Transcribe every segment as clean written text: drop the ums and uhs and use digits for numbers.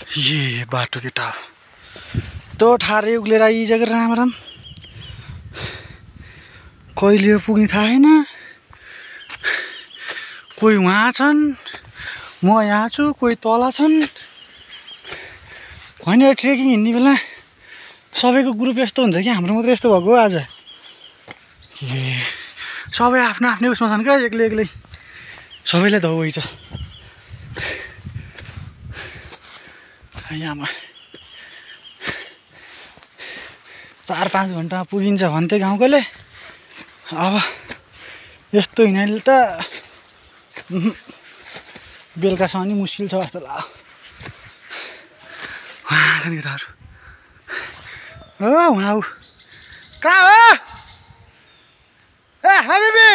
ये बाटो केटा तो ठारे उक्लेर आइज गरेर राम कहिले पुग्ने थाहा छैन। कोही उहाँ छन्, म यहाँ छु, कोही तल छन्। होइन ट्रेकिङ हिँड्ने बेला सबैको ग्रुप यस्तो हुन्छ कि हाम्रो मात्रै यस्तो भएको आज। सबै आफ्नो आफ्नै उसमा छन् क्या, एक्लै एक्लै सबैलाई धौइ छ। यहाँमा 4-5 घन्टामा पुगिन्छ भन्थे गाउँकोले। अब यस्तो हिँड्नाले त बेलुकासम्म नि मुस्किल छ जस्तो लाग्यो। केटाहरू उहाँ ऊ कहाँ हो? ए हबिबी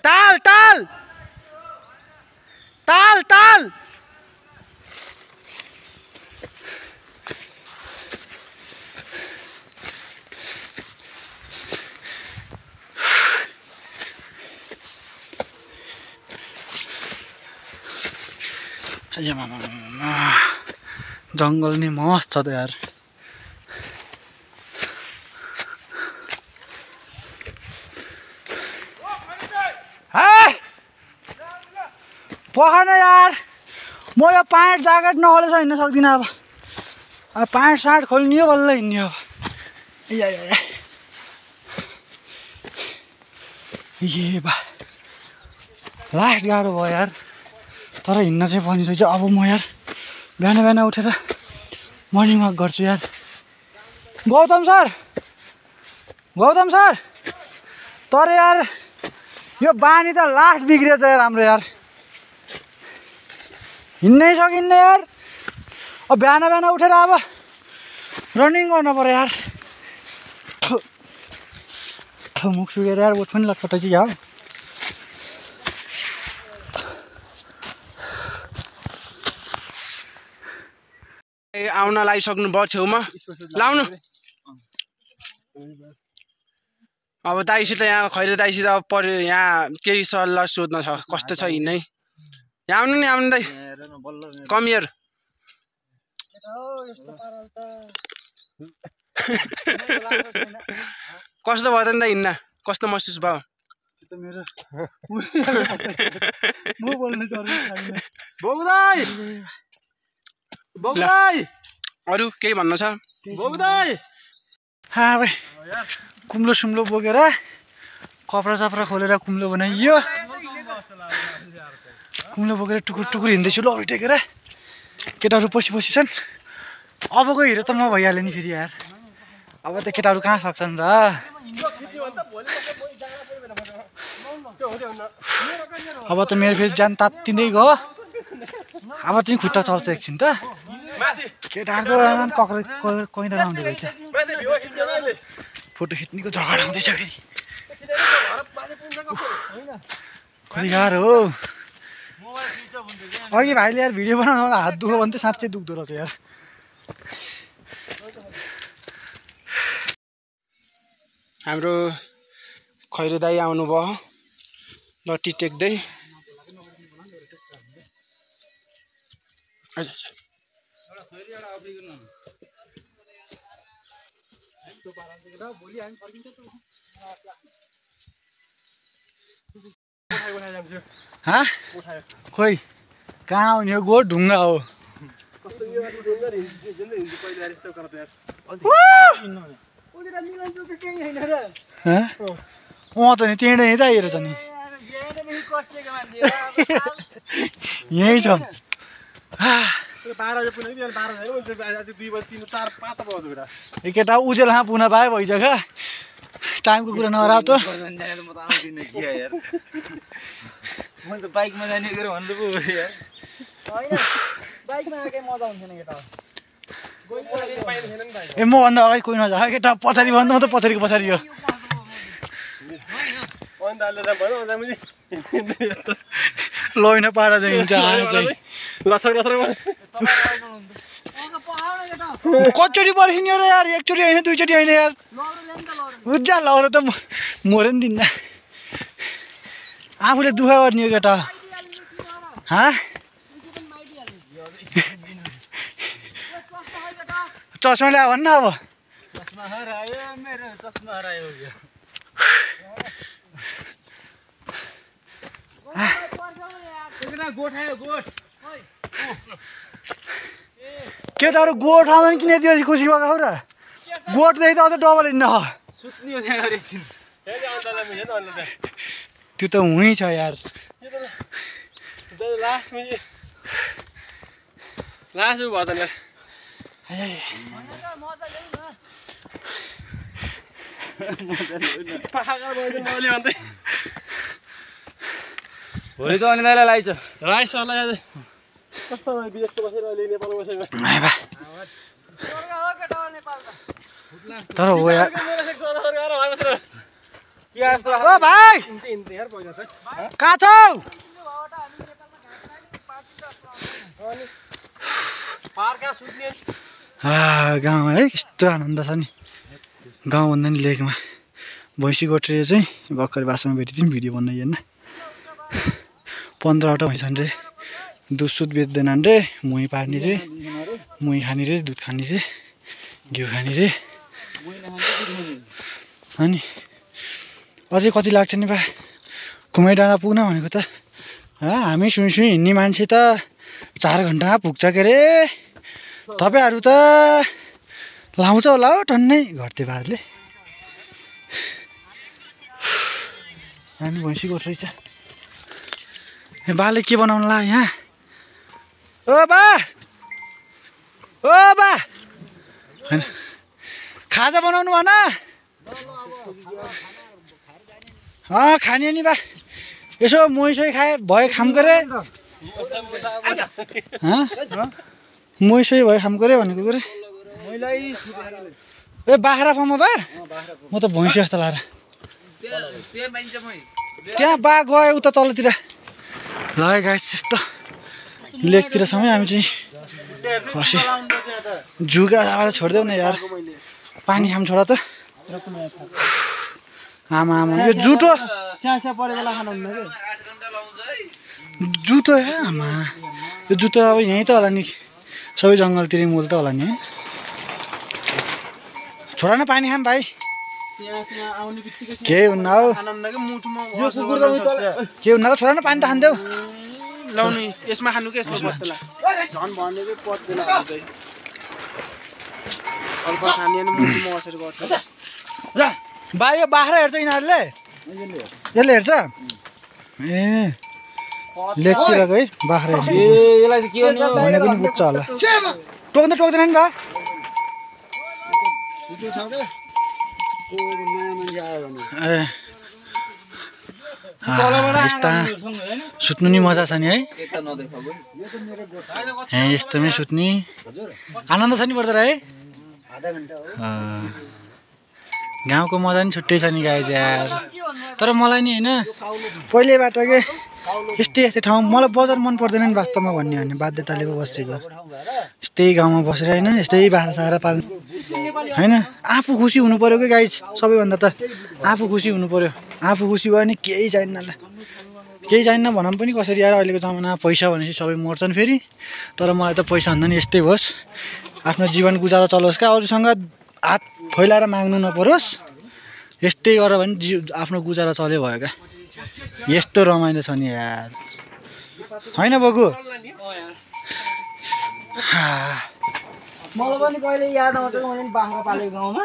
ताल ताल ताल ताल जङ्गल नि मस्त छ त यार। पखान यार, म यो प्यान्ट ज्याकेट नखोलेछ हिँड्न सक्दिनँ। अब प्यान्ट सार्ट खोल्ने हो बल्ल हिँड्ने हो। ए बा लास्ट गाह्रो भयो यार, तर हिँड्न चाहिँ पर्ने रहेछ। अब म यार बिहान बिहान उठेर मर्निङ वाक गर्छु यार। गौतम सर तर यार यो बानी त लास्ट बिग्रिएछ यार हाम्रो यार, हिँड्नै सकिन्न यार। अब बिहान बिहान उठेर अब रनिङ गर्नु पर्यो यार। मुख सुकेर यार ओठ पनि लटपटाइ चाहिँ हो। आउन लागिसक्नु भयो छेउमा, लाउनु। अब दाइसित यहाँ खैरे दाइसित अब पर्यो, यहाँ केही सल्लाह सोध्न छ, कस्तो छ हिँड्नै। यहाँ आउनु नि, आउनु दाइ, कम हियर। कस्तो भयो त नि त हिँड्न, कस्तो महसुस भयो? अरू केही भन्नु छ? कुम्लो सुम्लो बोकेर कपडा सपडा खोलेर कुम्लो बनाइयो। कुम्लो बोकेर टुकुर टुकुर हिँड्दैछु ल टेकेर। केटाहरू पछि छन्। अबको हिरो त म भइहालेँ नि फेरि यार। अब त केटाहरू कहाँ सक्छन् र। अब त मेरो फेरि ज्यान तात्तिँदै गयो। अब चाहिँ खुट्टा चल्छ एकछिन त। केटाहरूको कोइना लाउँदै रहेछ। फोटो खिच्नेको झगडा आउँदैछ फेरि। कति गाह्रो हो। अघि भाइले यार भिडियो बनाउनु हात दुख्यो भने त साँच्चै दुख्दो रहेछ यार। हाम्रो खैरे दाइ आउनुभयो लट्ठी टेक्दै। खोइ कहाँ आउने हो, गो ढुङ्गा हो। त नि त्यहीँ नै त हेरेछ नि, यहीँ छ। केटा उजेलमा पुग्न पाए भइसक्यो। टाइमको कुरा नगराउ त। बाइकमा जाने गएर भन्नु पो यार। ए मभन्दा अगाडि कोही नजा केटा, पछाडि भन्दा म त पछाडिको पछाडि हो। लैन पारा चाहिँ कचोटि पर्खिने हो र यार, एकचोटि होइन दुईचोटि होइन यार। उज्जा लौरो त मर्यो नि दिन्न। आफूले दुःख गर्ने हो केटा। चस्मा ल्यायो भन्न अब चस्मा हरायो मेरो चस्मा हरायो केटाहरू गोठ आउँदैन किन यति खुसी भएको हो र गोठदेखि त अझै डबल हिँड्न त्यो त हुँ छ यार लास्ट भयो त भोलि त अनि नाइलाई लाइछ तर हो यार ओ भाइ कहाँ छौ गाउँमा है यस्तो आनन्द छ नि गाउँभन्दा नि लेकमा भैँसी गोठेर चाहिँ भर्खर बासामा भेटेको थियौँ भिडियो बनाइ हेर्न 15वटा भैँछन् रे दुध सुध बेच्दैनन् रे मुही पार्ने रे मुही खाने रे दुध खाने रे घिउ खाने रे अनि अझै कति लाग्छ नि बा कुमाई डाँडा पुग्न भनेको त हामी सुई सुई हिँड्ने मान्छे त 4 घन्टामा पुग्छ के अरे तपाईँहरू त लाउँछ होला हो टन्नै घट्दै बादले हामी भैँसी गोठ रहेछ बाले के बनाउनु ला यहाँ ओ बा होइन खाजा बनाउनु भन खाने नि बा यसो मोही खाए भयो खाम गरे मोही भयो खाम गरे भनेको गरे ए बाख्रा फार्ममा बा म त भैँसी जस्तो लाएर त्यहाँ बा गयो उता तलतिर ल गाइस यस्तो लेकतिर समय हामी चाहिँ खसी जुगा जाएर छोडिदेऊ न यार पानी खाम छोडा त आमा यो जुटो जुटो आमा यो जुटो अब यहीँ त होला नि सबै जङ्गलतिर मूल त होला नि है छोडा न पानी खाम भाइ के हुन्न हौ के हुन्न त छोडा न पानी त खान्थ्यौ लाउनु यसमा खानु के यसमा पत्तेला झन् भनेकै पत्तेला अल्फा खाने नि मुटुमा बसेर गर्छ र बा यो बाख्रा हेर्छ यिनीहरूले यसले हेर्छ ए लेकतिरको है बाख्रा भने पनि बुझ्छ होला टोक्दैन नि बा यस्ता सुत्नु नि मजा छ नि है यस्तोमै सुत्ने आनन्द छ नि पर्दैन है गाउँको मजा नि छुट्टै छ नि गाइज यार तर मलाई नि होइन पहिल्यैबाट के यस्तै ठाउँ मलाई बजार मन पर्दैन नि वास्तवमा भन्ने भने बाध्यताले पो बसेको यस्तै गाउँमा बसेर होइन यस्तै बाख्रा साख्रा पाल्नु होइन आफू खुसी हुनु पऱ्यो कि गाइज सबैभन्दा त आफू खुसी हुनु पऱ्यो आफू खुसी भयो भने केही चाहिन्न ल केही चाहिन्न भनौँ पनि कसरी यार अहिलेको जमानामा पैसा भनेपछि सबै मर्छन् फेरि तर मलाई त पैसा भन्दा नि यस्तै होस् आफ्नो जीवन गुजारा चलोस् क्या अरूसँग हात फैलाएर माग्नु नपरोस् यस्तै गरेर भने आफ्नो गुजारा चल्यो भयो क्या यस्तो रमाइलो छ नि यार होइन बगु मलाई पनि कहिले याद आउँछ मैले बाख्रा पालेको गाउँमा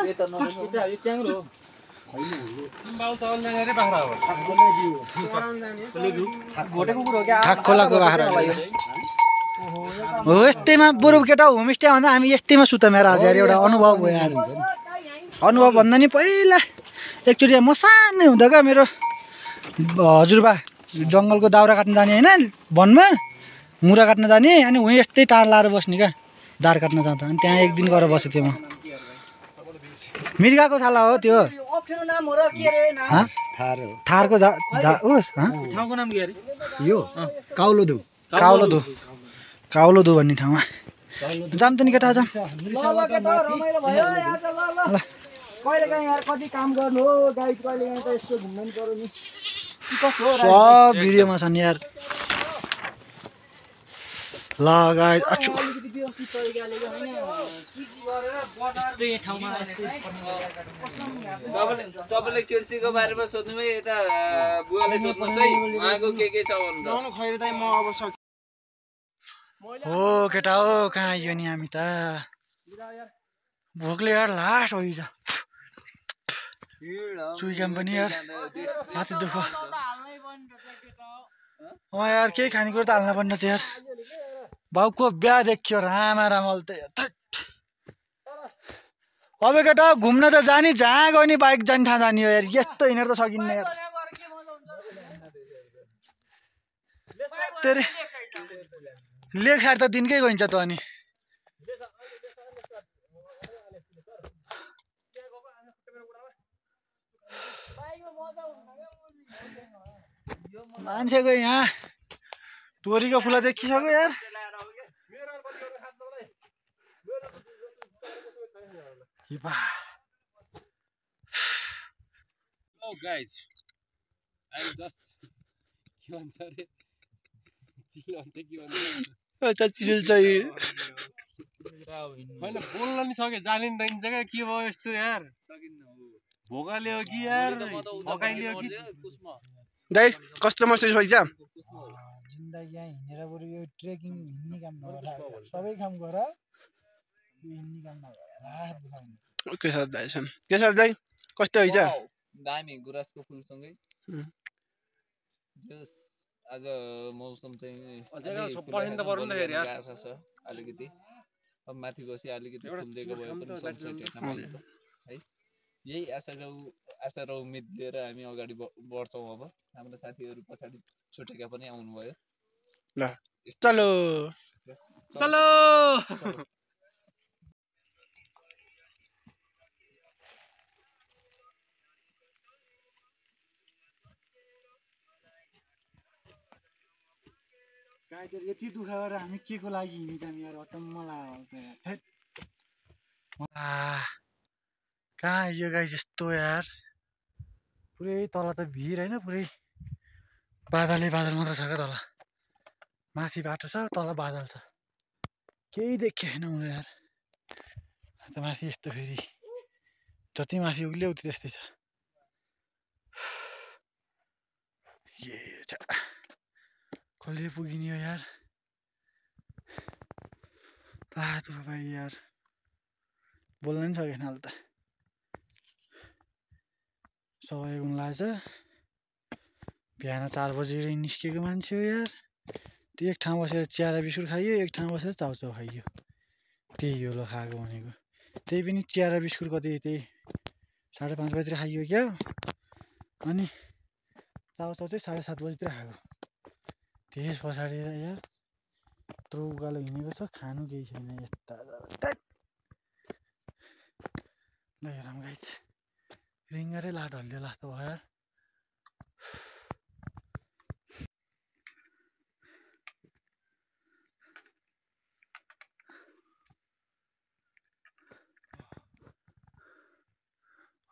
ठाकखोलाको बाख्रा हो यस्तैमा बरु केटा होमस्टे भन्दा हामी यस्तैमा सुतौँ यार आज यार एउटा अनुभव भयो यार अनुभव भन्दा नि पहिला एकचोटि म सानै हुँदा क्या मेरो हजुरबा जङ्गलको दाउरा काट्न जाने होइन वनमा मुरा काट्न जाने अनि उहीँ यस्तै टाढ लाएर बस्ने क्या दार काट्न जाँदा अनि त्यहाँ एक दिन गएर बसेको थिएँ म मृगको छाला हो त्यो थारको उस यो काउलोदो भन्ने ठाउँमा जाम त नि केटा जाम ल सब भिडियोमा छन् यार ल गाइस अचु अलिकति व्यवस्थित तरिकाले हैन कृषि गरेर बजार यस्तै ठाउँमा तपाईले कृषिको बारेमा सोध्नुमै यता बुवाले सोध्नुहोस् है उहाँको के छ भन्नु लाउनु खैर दाइ म अब सक् हो केटा हो कहाँ आइयो नि हामी त भोकले यार लास्ट हो हिजो चुइकाम पनि यार माथि दुःख यार केही खानेकुरो त हाल्न पर्ने छ यार बाउको बिहा देखियो रामा रामल त अब केटा घुम्न त जाने जहाँ गयो नि बाइक जाने ठाउँ जाने हो यार यस्तो हिँडेर त सकिन्न यार तेरे लेख साइड त दिनकै गइन्छ त अनि मान्छेको यहाँ तोरीको फुला देखिसक्यो यार Oh guys, I'm just के भन्छ रे चिल भन्छ के भन्छ त चिल चाहिँ हैन बोल्न नि सके जाने नि दैन जग्गा के भयो यस्तो यार सकिन्न हो भोकाले हो कि यार भकाइले हो कि दाइ कस्तो महसुस भइछ जिन्दगी यहाँ हिँडेर बरु यो ट्रेकिङ हिँड्ने काम नगर सबै काम गर हिँड्ने काम नगर के छ दाइ छन् के छ दाइ कस्तो भइछ दामी गुराँसको फुलसँगै जस आज मौसम चाहिँ पढ्न त पर्दैन फेरि यार आशा छ अलिकति अब माथि गसी अलिकति फुल्देको भयो पनि सनसेट है यही आशा र उम्मेद लिएर हामी अगाडि बढ्छौँ अब हाम्रो साथीहरू पछाडि छुटेका पनि आउनुभयो ल चलो चलो गाइजहरु यति दुःख गरेर हामी के को लागि हिँड्छौँ यार अचम्म लाग्यो यार कहाँ यो गाइस यस्तो यार पुरै तल त भिर हैन पुरै बादल मात्र छ क्या तल माथि बाटो छ तल बादल छ केही देखेन हुँदै यार त माथि यस्तो फेरि जति माथि उक्ल्यो उति त्यस्तै छ कहिले पुगिने हो यार तु भाइ यार बोल्न नि सकेन अहिले त सबै गुण लाग्छ बिहान 4 बजेर निस्केको मान्छे हो यार त्यो एक ठाउँ बसेर चिया र बिस्कुट खाइयो एक ठाउँ बसेर चाउचाउ खाइयो त्यही हो ल खाएको भनेको त्यही पनि चिया र बिस्कुट कति त्यही 5:30 बजेतिर खाइयो क्या अनि चाउचाउ चाहिँ 7:30 बजेतिर खाएको त्यस पछाडि यार यत्रो उकालो हिँडेको छ खानु केही छैन यस्ता ल हेरौँ गाइस रिङ्गरै लाट हल्लियो जस्तो भयो यार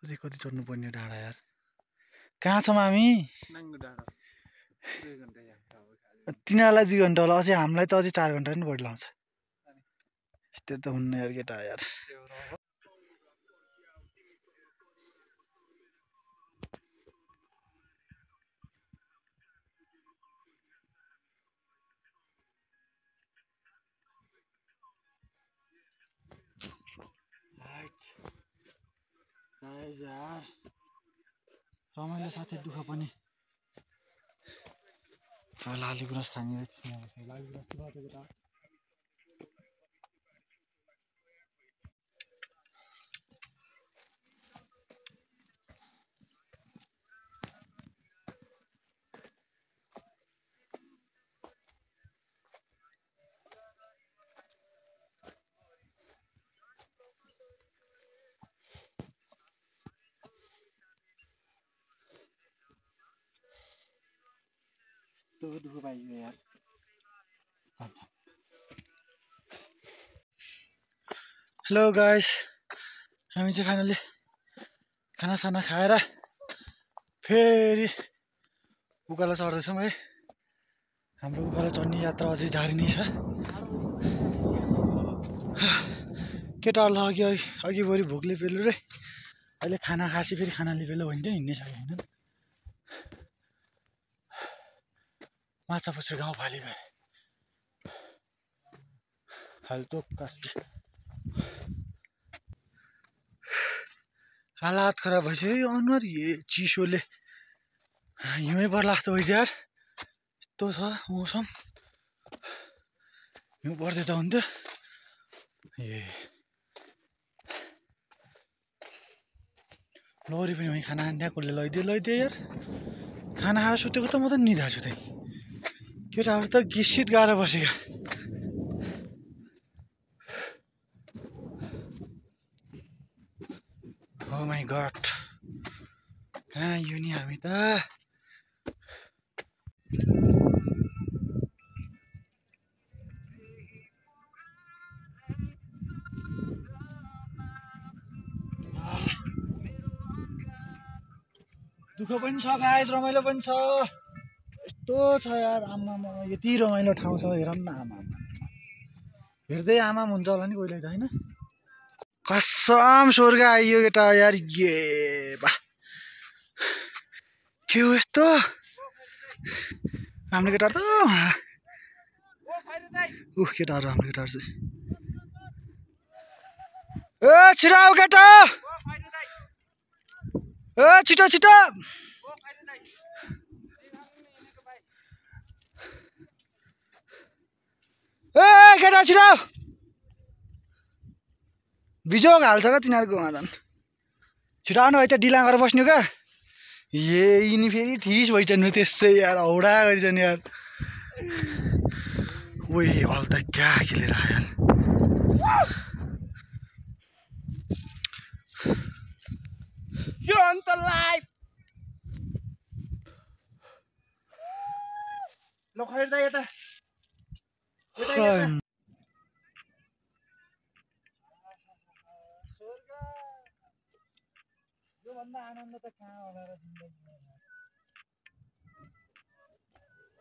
अझै कति चढ्नु पर्ने डाँडा यार कहाँ छौँ हामी तिनीहरूलाई 2 घन्टा होला अझै हामीलाई त अझै 4 घन्टा पनि बढी लाउँछ यस्तो त हुन्न यार केटा यार यार रमाइलो साथै दुःख पनि लाली गुराँस खाने लाली गुराँस दुःख पाइयो यार हेलो गाइस हामी चाहिँ फाइनली खानासाना खाएर फेरि उकालो चढ्दैछौँ है हाम्रो उकालो चढ्ने यात्रा अझै जारी नै छ केटाहरूलाई अघि भरि भोकले पेलो रे अहिले खाना खासी फेरि खाना लिपेलो भन्छ हिँड्ने छ होइन माछा पुछ्रे गाउँ फाली भए फाल्टो कास्की हालात खराब भइसक्यो यो अनुहार चिसोले हिउँै पर्ला जस्तो भइसक्यो यार यस्तो छ मौसम हिउँ पर्दै त हुन्थ्यो लौरी पनि वहीँ खाना खाने त्यहाँ कसले लैदियो यार खाना खाएर सुतेको त म त निधा छु त्यही केटाहरू त गिसित गाएर बसेको Oh my god. कहाँ यो नि हामी त दुःख पनि छ गाइस रमाइलो पनि छ यस्तो छ यार आमा यति रमाइलो ठाउँ छ हेरौँ न आमा हेर्दै आमा हुन्छ होला नि कोहीलाई त होइन कसम स्वर्ग आइयो केटा यार ये बा के हो यस्तो हाम्रो केटाहरू त केटाहरू हाम्रो केटाहरू चाहिँ ए छिटो आऊ केटा ए छिटो छिटो ए केटा छिटो बिजोग हाल्छ क्या तिनीहरूको उहाँ छिटो आउनु है त डिला गरेर बस्नु क्या यिनी फेरि ठिस भइसक्नु त्यसै यार हौडा गरिछन् यार ओइ अल त क्या खेलेर यार यो अन्त लाइभ ल खैर त यता योभन्दा आनन्द त कहाँ होला र जिन्दगीमा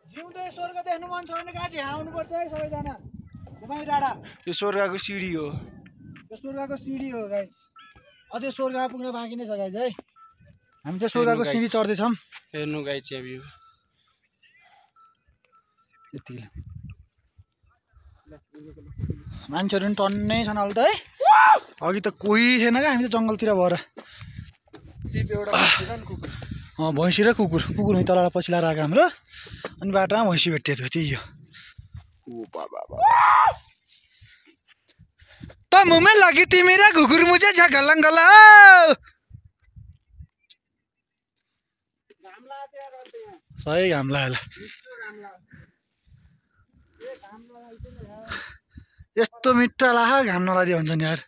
जिउँदै स्वर्ग देख्नु मन छ भने कहाँ चाहिँ आउनुपर्छ है सबैजना घुमाइ डाँडा यो स्वर्गको सिडी हो यो स्वर्गको सिडी हो गाइस अझै स्वर्गमा पुग्न बाँकी नै छ गाइस है हामी चाहिँ स्वर्गको सिडी चढ्दैछौँ हेर्नु गाइस यहाँ भ्यू यति मान्छेहरू पनि टन्नै छन् अहिले त है अघि त कोही थिएन क्या हामी त जङ्गलतिर भएर भैँसी र कुकुर वहीँ तलबाट पछि लाएर आएको हाम्रो अनि बाटोमा भैँसी भेटिएको थियो त्यही हो ओ बाबा त मुमै लगी तिमी र घुकुर मुझे झगलङ गला सही घाम लाग्यो यस्तो मिठो लाग्यो घाम नलाग्यो भन्छ नि यार